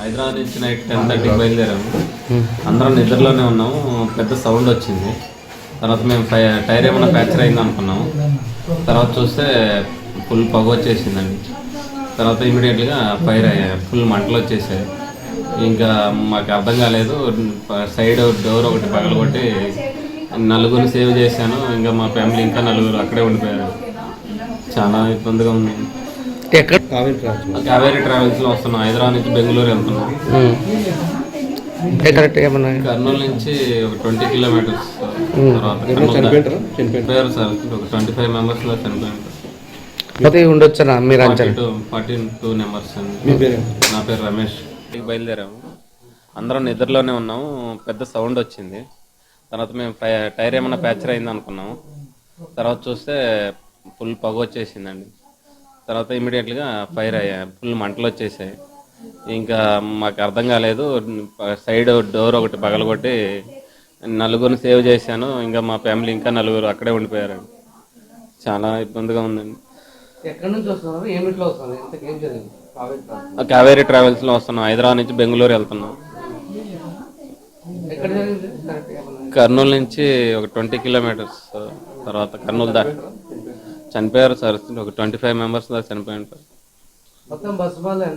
హైదరాబాద్ నుంచి నైట్ 10:30కి బయలుదేరాము. అందరం నిద్రలోనే ఉన్నాము. పెద్ద సౌండ్ వచ్చింది. తర్వాత మేము టైర్ ఏమైనా ఫ్రాక్చర్ అయింది అనుకున్నాము. తర్వాత చూస్తే ఫుల్ పొగ వచ్చేసిందండి. తర్వాత ఇమీడియట్గా ఫైర్ అయ్యాయి. ఫుల్ మంటలు వచ్చేసాయి. ఇంకా మాకు అర్థం కాలేదు. సైడ్ డోర్ ఒకటి పగలగొట్టి నలుగురిని సేవ్ చేశాను. ఇంకా మా ఫ్యామిలీ ఇంకా నలుగురు అక్కడే ఉండిపోయారు. చాలా ఇబ్బందిగా ఉంది. కావేరీ ట్రావెల్స్లో వస్తున్నాం. హైదరాబాద్ నుంచి బెంగళూరు వెళ్తున్నాం. కర్నూలు నుంచి ఒక 20 కిలోమీటర్స్. తర్వాత చనిపోయారు సార్. ఒక 25 మెంబర్స్ చనిపోయారు. ఉండొచ్చా మీరు? 42 మెంబర్స్ అండి. నా పేరు రమేష్. బయలుదేరాము. అందరం నిద్రలోనే ఉన్నాము. పెద్ద సౌండ్ వచ్చింది. తర్వాత మేము టైర్ ఏమైనా ఫ్రాక్చర్ అయింది అనుకున్నాము. తర్వాత చూస్తే ఫుల్ పొగ వచ్చేసిందండి. తర్వాత ఇమీడియట్గా ఫైర్ అయ్యాయి. ఫుల్ మంటలు వచ్చేసాయి. ఇంకా మాకు అర్థం కాలేదు. సైడ్ డోర్ ఒకటి పగలగొట్టి నలుగురిని సేవ్ చేశాను. ఇంకా మా ఫ్యామిలీ ఇంకా నలుగురు అక్కడే ఉండిపోయారు. చాలా ఇబ్బందిగా ఉందండి. కావేరీ ట్రావెల్స్లో వస్తున్నాం. హైదరాబాద్ నుంచి బెంగళూరు వెళ్తున్నాం. కర్నూలు నుంచి ఒక 20 కిలోమీటర్స్. తర్వాత కర్నూలు చనిపోయారు సార్. ఒక 25 మెంబర్స్ దాకా చనిపోయారు.